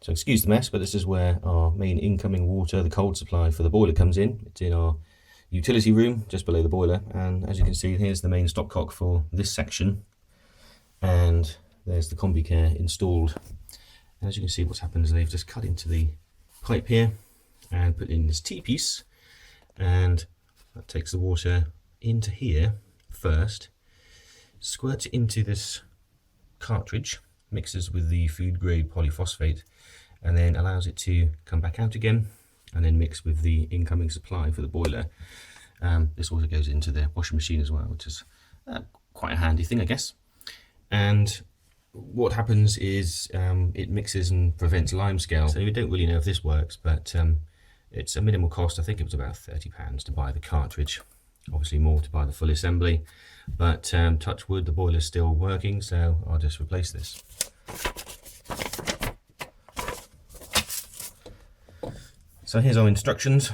So excuse the mess, but this is where our main incoming water, the cold supply for the boiler, comes in. It's in our utility room just below the boiler, and as you can see, here's the main stopcock for this section, and there's the Combi Care installed. And as you can see, what's happened is they've just cut into the pipe here and put in this T-piece, and that takes the water into here first, squirts it into this cartridge, mixes with the food grade polyphosphate, and then allows it to come back out again and then mix with the incoming supply for the boiler. This also goes into the washing machine as well, which is quite a handy thing, I guess. And what happens is it mixes and prevents limescale. So we don't really know if this works, but it's a minimal cost. I think it was about £30 to buy the cartridge. Obviously more to buy the full assembly, but touch wood, the boiler's still working, so I'll just replace this. So here's our instructions.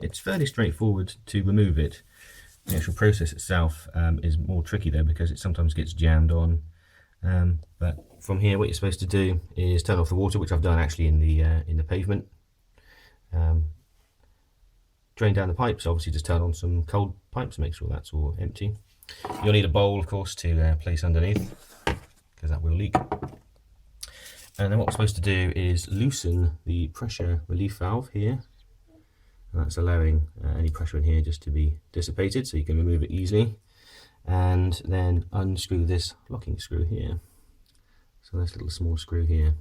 It's fairly straightforward to remove it. The actual process itself is more tricky though, because it sometimes gets jammed on. But from here, what you're supposed to do is turn off the water, which I've done actually in the pavement. Drain down the pipes, obviously just turn on some cold pipes, make sure that's all empty. You'll need a bowl, of course, to place underneath, because that will leak. And then what we're supposed to do is loosen the pressure relief valve here. And that's allowing any pressure in here just to be dissipated, so you can remove it easily. And then unscrew this locking screw here. So this little small screw here.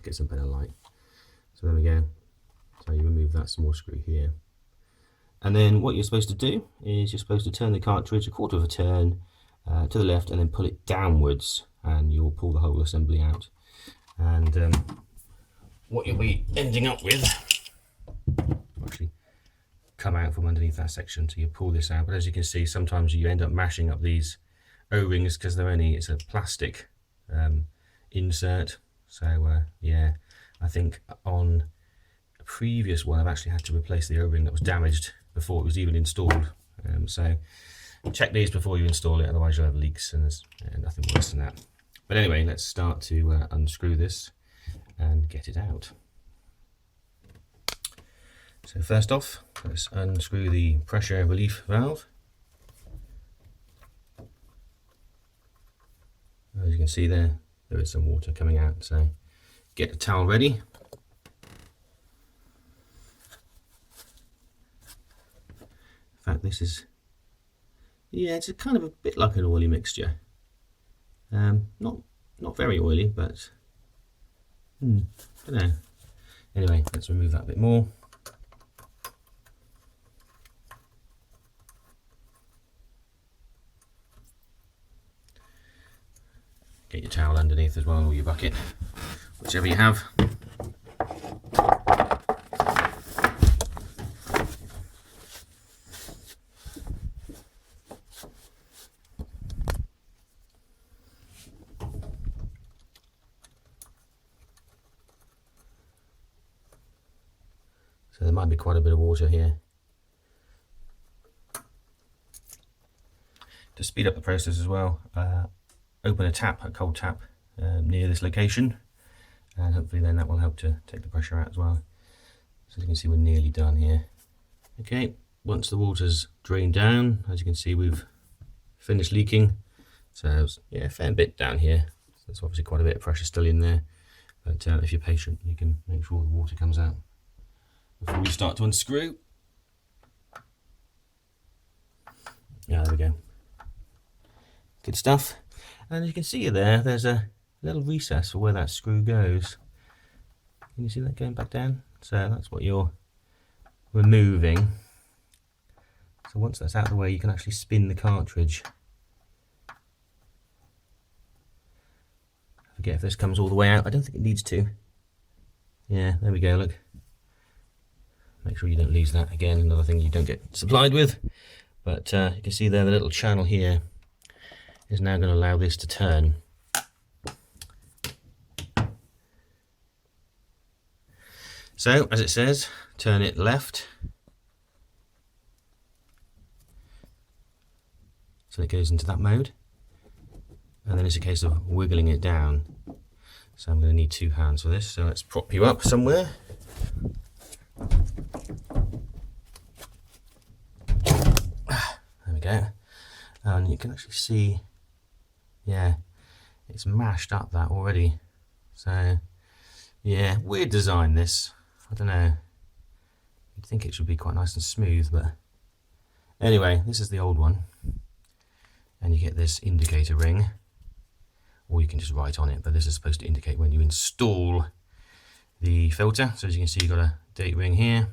Get some better light. So there we go. So you remove that small screw here. And then what you're supposed to do is you're supposed to turn the cartridge a quarter of a turn to the left and then pull it downwards, and you'll pull the whole assembly out. And what you'll be ending up with, actually come out from underneath that section, so you pull this out. But as you can see, sometimes you end up mashing up these O-rings because it's a plastic insert. So yeah, I think on a previous one I've actually had to replace the O-ring that was damaged before it was even installed. So check these before you install it, otherwise you'll have leaks, and there's nothing worse than that. But anyway, let's start to unscrew this and get it out. So first off, let's unscrew the pressure relief valve. As you can see there is some water coming out, so get the towel ready. In fact, this is, yeah, it's kind of a bit like an oily mixture. Not very oily, but I don't know. Anyway, let's remove that a bit more. Get your towel underneath as well, or your bucket, whichever you have. So there might be quite a bit of water here. To speed up the process as well, open a cold tap near this location, and hopefully then that will help to take the pressure out as well. So as you can see, we're nearly done here. Okay, once the water's drained down, as you can see, we've finished leaking. So yeah, a fair bit down here. So there's obviously quite a bit of pressure still in there, but if you're patient, you can make sure the water comes out before we start to unscrew. Yeah, there we go. Good stuff. And as you can see there's a little recess for where that screw goes. Can you see that going back down? So that's what you're removing. So once that's out of the way, you can actually spin the cartridge. I forget if this comes all the way out. I don't think it needs to. Yeah, there we go, look. Make sure you don't lose that. Again, another thing you don't get supplied with. But you can see there the little channel here is now going to allow this to turn. So, as it says, turn it left. So it goes into that mode. And then it's a case of wiggling it down. So I'm going to need 2 hands for this, so let's prop you up somewhere. There we go. And you can actually see, yeah, it's mashed up that already. So, yeah, weird design this. I don't know. You'd think it should be quite nice and smooth, but anyway, this is the old one. And you get this indicator ring, or you can just write on it, but this is supposed to indicate when you install the filter. So as you can see, you've got a date ring here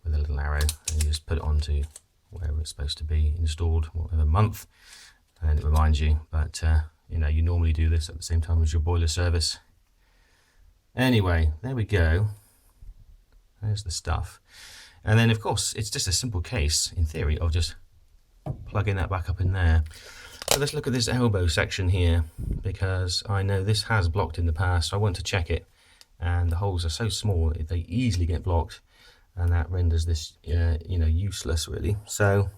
with a little arrow, and you just put it onto wherever it's supposed to be installed, whatever month, and it reminds you. But you know, you normally do this at the same time as your boiler service. Anyway, there we go. There's the stuff. And then of course it's just a simple case in theory of just plugging that back up in there. So let's look at this elbow section here, because I know this has blocked in the past, so I want to check it, and the holes are so small they easily get blocked, and that renders this you know, useless really. So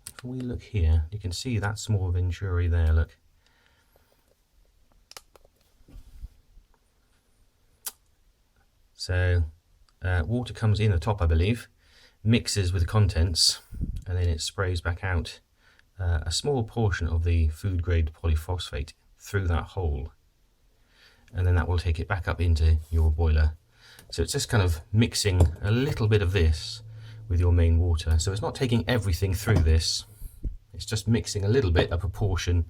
if we look here, you can see that small venturi there, look. So water comes in the top, I believe, mixes with the contents, and then it sprays back out a small portion of the food grade polyphosphate through that hole, and then that will take it back up into your boiler. So it's just kind of mixing a little bit of this with your main water. So it's not taking everything through this, it's just mixing a little bit, a proportion,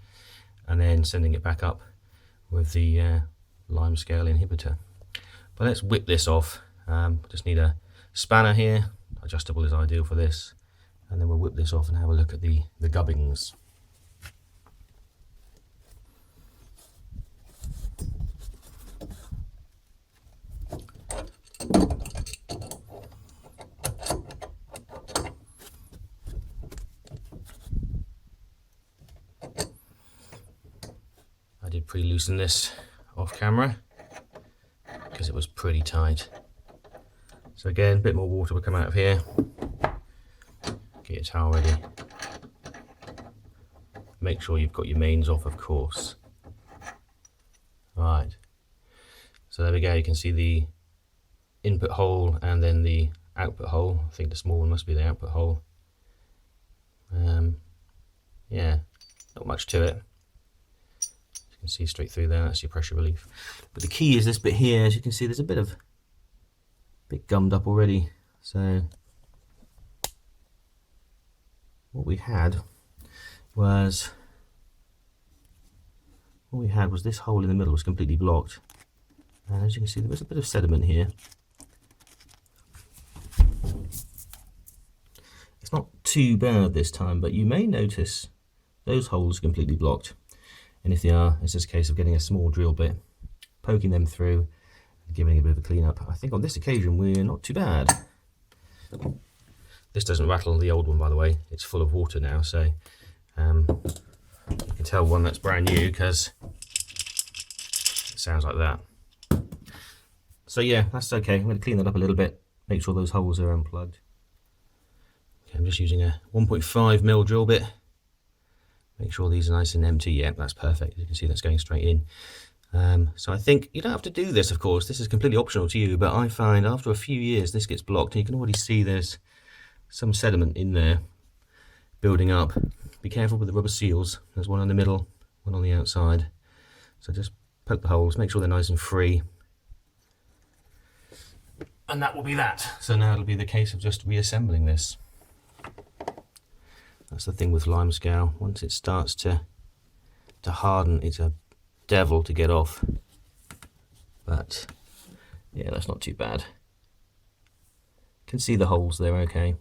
and then sending it back up with the Limescale inhibitor. But let's whip this off. Just need a spanner here, adjustable is ideal for this, and then we'll whip this off and have a look at the gubbings. I did pre-loosen this off camera because it was pretty tight. So again, a bit more water will come out of here. Get your towel ready. Make sure you've got your mains off, of course. Right, so there we go, you can see the input hole and then the output hole. I think the small one must be the output hole. Yeah, not much to it. You can see straight through there, that's your pressure relief. But the key is this bit here. As you can see, there's a bit gummed up already. So what we had was this hole in the middle was completely blocked, and as you can see, there was a bit of sediment here. It's not too bad this time, but you may notice those holes are completely blocked, and if they are, it's just a case of getting a small drill bit, poking them through, and giving it a bit of a clean up. I think on this occasion we're not too bad. This doesn't rattle, the old one, by the way. It's full of water now, so you can tell one that's brand new because it sounds like that. So yeah, that's okay. I'm going to clean that up a little bit, make sure those holes are unplugged. Okay, I'm just using a 1.5mm drill bit. Make sure these are nice and empty. Yeah, that's perfect. As you can see, that's going straight in. So I think you don't have to do this, of course. This is completely optional to you, but I find after a few years this gets blocked, and you can already see there's some sediment in there building up. Be careful with the rubber seals. There's one in the middle, one on the outside. So just poke the holes, make sure they're nice and free. And that will be that. So now it'll be the case of just reassembling this. That's the thing with Limescale. Once it starts to harden, it's a devil to get off. But yeah, that's not too bad. Can see the holes there okay.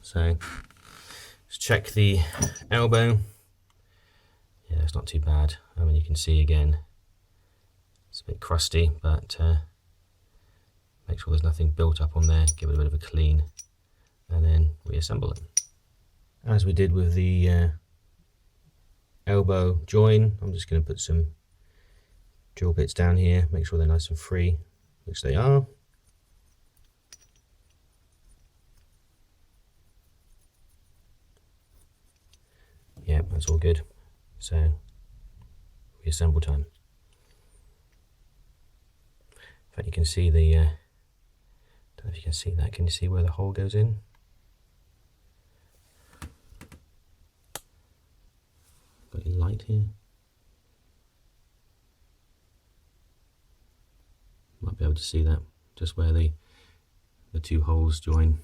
So let's check the elbow. Yeah, it's not too bad. I mean, you can see again, it's a bit crusty, but make sure there's nothing built up on there. Give it a bit of a clean, and then reassemble it. As we did with the elbow join, I'm just going to put some drill bits down here, make sure they're nice and free, which they are. Yeah, Yep, that's all good. So, reassemble time. In fact, you can see the, don't know if you can see that, can you see where the hole goes in? Got any light here? Might be able to see that, just where the two holes join.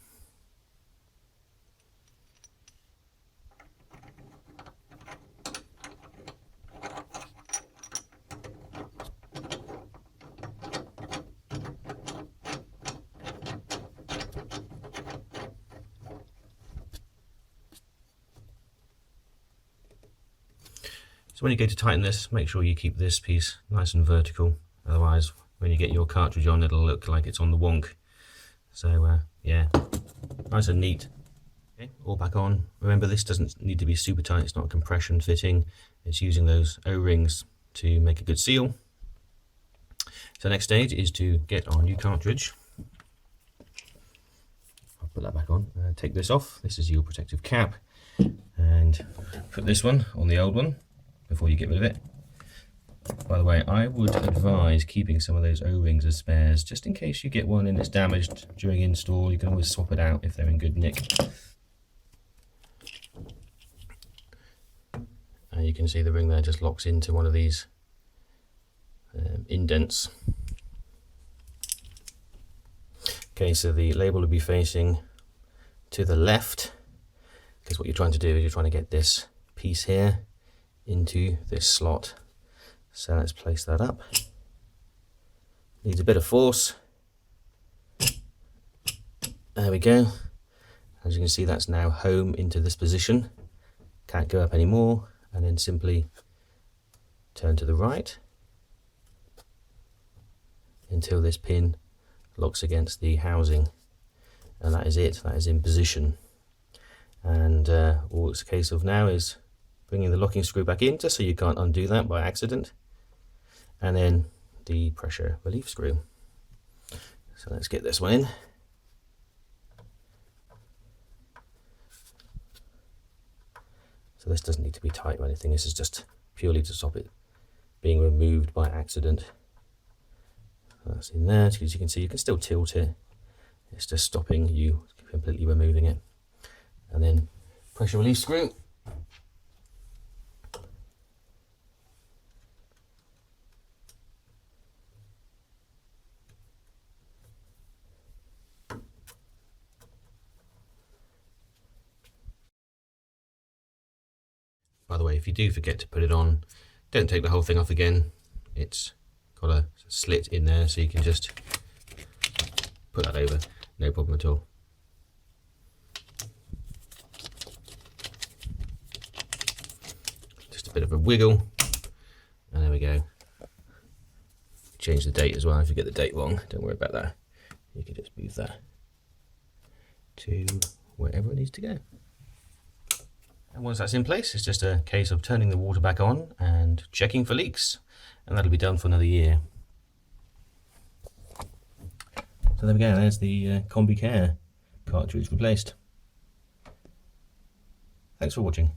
So when you go to tighten this, make sure you keep this piece nice and vertical, otherwise when you get your cartridge on it'll look like it's on the wonk. So yeah, nice and neat. Okay, all back on. Remember, this doesn't need to be super tight, it's not a compression fitting, it's using those O-rings to make a good seal. So next stage is to get our new cartridge. I'll put that back on. Take this off, this is your protective cap, and put this one on the old one before you get rid of it. By the way, I would advise keeping some of those O-rings as spares, just in case you get one and it's damaged during install. You can always swap it out if they're in good nick. And you can see the ring there just locks into one of these indents. Okay, so the label will be facing to the left, because what you're trying to do is you're trying to get this piece here into this slot. So let's place that up. Needs a bit of force. There we go. As you can see, that's now home into this position. Can't go up anymore, and then simply turn to the right until this pin locks against the housing, and that is it. That is in position. And all it's a case of now is bringing the locking screw back in, just so you can't undo that by accident, and then the pressure relief screw. So let's get this one in. So this doesn't need to be tight or anything, this is just purely to stop it being removed by accident. That's in there. As you can see, you can still tilt it, it's just stopping you completely removing it. And then pressure relief screw. By the way, if you do forget to put it on, don't take the whole thing off again. It's got a slit in there, so you can just put that over, no problem at all. Just a bit of a wiggle, and there we go. Change the date as well. If you get the date wrong, don't worry about that. You can just move that to wherever it needs to go. And once that's in place, it's just a case of turning the water back on and checking for leaks, and that'll be done for another year. So there we go, there's the Combi Care cartridge replaced. Thanks for watching.